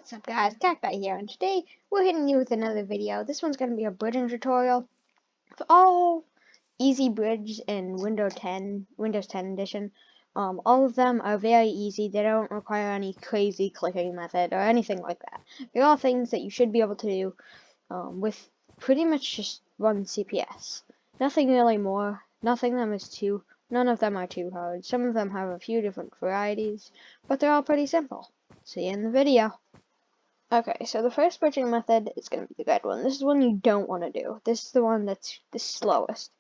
What's up guys, Cacti here, and today we're hitting you with another video. This one's going to be a bridging tutorial for all easy bridge in Windows 10 edition. All of them are very easy. They don't require any crazy clicking method or anything like that. They're all things that you should be able to do with pretty much just one CPS. Nothing really more. None of them are too hard. Some of them have a few different varieties, but they're all pretty simple. See you in the video. Okay, so the first bridging method is going to be the good one. This is one you don't want to do. This is the one that's the slowest.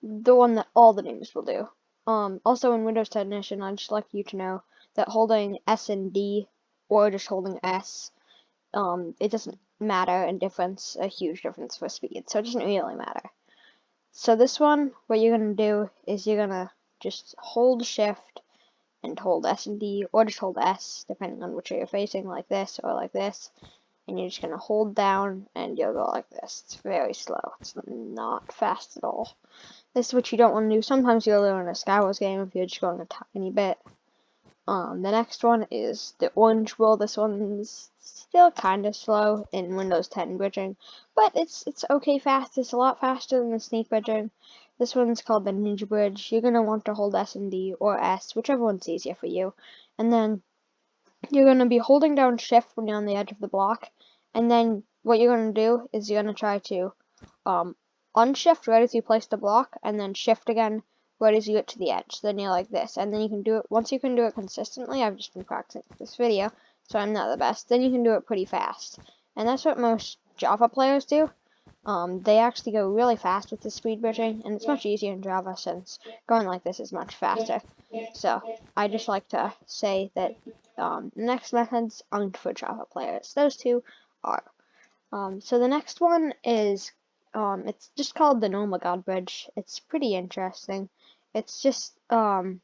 The one that all the names will do. Also in Windows 10 edition, I'd just like you to know that holding S and D, or just holding S, it doesn't matter in difference, a huge difference for speed, so it doesn't really matter. So this one, what you're going to do is you're going to just hold Shift and hold S and D, or just hold S, depending on which way you're facing, like this or like this. And you're just going to hold down, and you'll go like this. It's very slow. It's not fast at all. This is what you don't want to do. Sometimes you'll learn a Skywars game if you're just going a tiny bit. The next one is the orange roll. This one's still kind of slow in Windows 10 bridging, but it's okay fast. It's a lot faster than the sneak bridging. This one's called the ninja bridge. You're going to want to hold S and D or S, whichever one's easier for you. And then you're going to be holding down Shift when you're on the edge of the block. And then what you're going to do is you're going to try to unshift right as you place the block, and then shift again right as you get to the edge. So then you're like this. And then you can do it, once you can do it consistently, I've just been practicing for this video, so I'm not the best, then you can do it pretty fast. And that's what most Java players do. They actually go really fast with the speed bridging, and it's much easier in Java since going like this is much faster. So I just like to say that the next methods aren't for Java players. Those two are. So the next one is it's just called the normal God bridge. It's pretty interesting. It's just so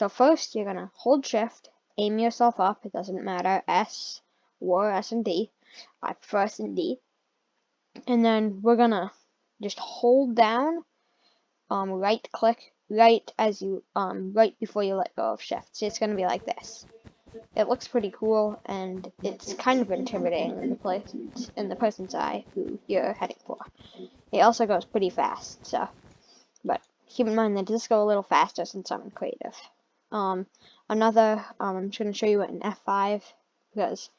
first you're gonna hold Shift, aim yourself up. It doesn't matter, S or S and D. I prefer S and D. And then we're gonna just hold down, right click, right before you let go of Shift. So it's gonna be like this. It looks pretty cool, and it's kind of intimidating in the person's eye who you're heading for. It also goes pretty fast, but keep in mind that it does go a little faster since I'm creative. I'm just gonna show you it in F5 because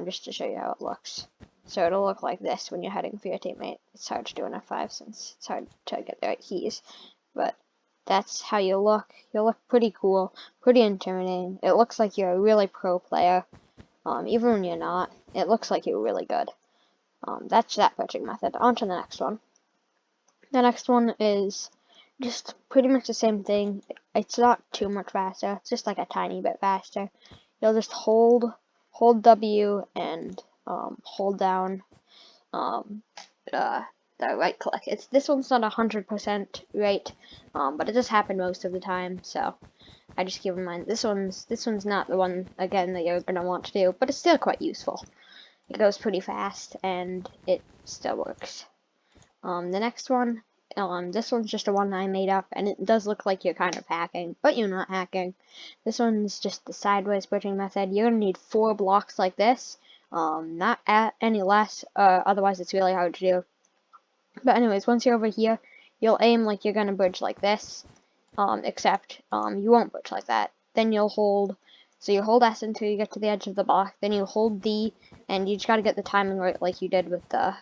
just to show you how it looks. So it'll look like this when you're heading for your teammate. It's hard to do in F5 since it's hard to get the right keys, but that's how you look. You look pretty cool, pretty intimidating. It looks like you're a really pro player. Even when you're not, it looks like you're really good. That's that bridging method. On to the next one. The next one is just pretty much the same thing. It's not too much faster. It's just like a tiny bit faster. You'll just hold W and hold down the right click. This one's not 100% right, but it does happen most of the time. So I just keep in mind this one's not the one again that you're gonna want to do, but it's still quite useful. It goes pretty fast and it still works. The next one, this one's just a one I made up, and it does look like you're kind of hacking, but you're not hacking. This one's just the sideways bridging method. You're gonna need 4 blocks like this, not any less, otherwise it's really hard to do. But anyways, once you're over here, you'll aim like you're gonna bridge like this, except you won't bridge like that. Then you'll hold S until you get to the edge of the block. Then you hold D, and you just gotta get the timing right, like you did with the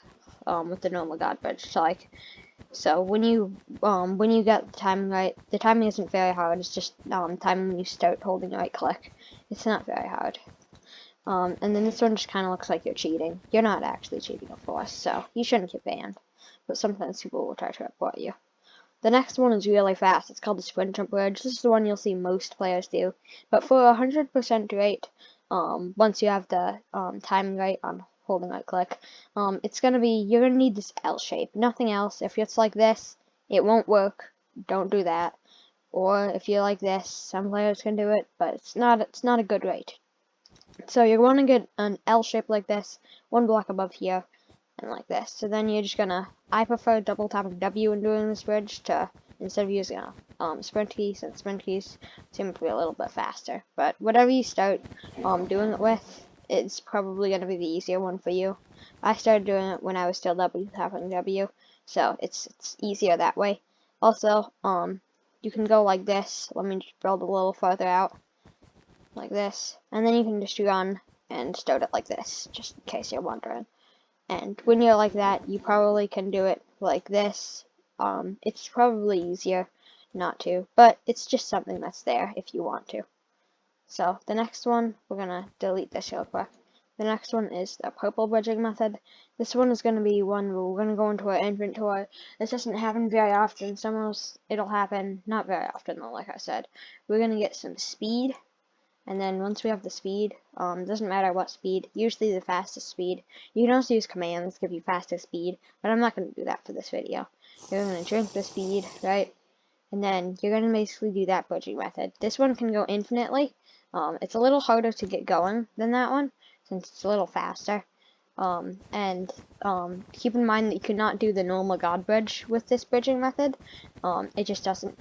normal God bridge. So when you get the timing right, the timing isn't very hard. It's just timing when you start holding the right click. It's not very hard. And then this one just kind of looks like you're cheating. You're not actually cheating, of course, so you shouldn't get banned. But sometimes people will try to report you. The next one is really fast. It's called the sprint jump bridge. This is the one you'll see most players do. But for 100% rate, once you have the timing right on holding right click, you're gonna need this L shape. Nothing else. If it's like this, it won't work. Don't do that. Or if you're like this, some players can do it, but it's not a good rate. So you're going to get an L shape like this, 1 block above here, and like this. So then you're just gonna, I prefer double tapping W when doing this bridge instead of using a sprint key, since sprint keys seem to be a little bit faster. But whatever you start doing it with, it's probably going to be the easier one for you. I started doing it when I was still tapping W, so it's easier that way. Also, you can go like this. Let me just build a little farther out, like this, and then you can just run and start it like this, just in case you're wondering. And when you're like that, you probably can do it like this. It's probably easier not to, but it's just something that's there if you want to. So the next one, we're gonna delete this real quick. The next one is the purple bridging method. This one is gonna be one where we're gonna go into our inventory. This doesn't happen very often. Sometimes it'll happen, not very often though, like I said. We're gonna get some speed, and then once we have the speed, doesn't matter what speed, usually the fastest speed. You can also use commands to give you fastest speed, but I'm not gonna do that for this video. You're gonna drink the speed, right? And then you're going to basically do that budging method. This one can go infinitely. It's a little harder to get going than that one, since it's a little faster. Keep in mind that you cannot do the normal God bridge with this bridging method. It just doesn't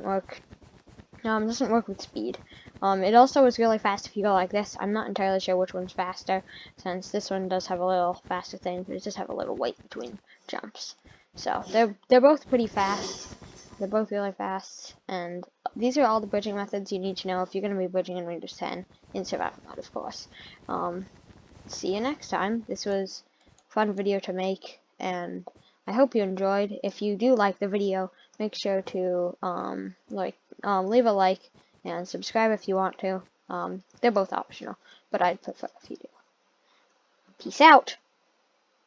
work. It doesn't work with speed. It also is really fast if you go like this. I'm not entirely sure which one's faster, since this one does have a little faster thing, but it does have a little wait between jumps. So they're both pretty fast. They're both really fast, and these are all the bridging methods you need to know if you're going to be bridging in Windows 10 in survival mode, of course. See you next time. This was a fun video to make, and I hope you enjoyed. If you do like the video, make sure to leave a like and subscribe if you want to. They're both optional, but I'd prefer if you do. Peace out!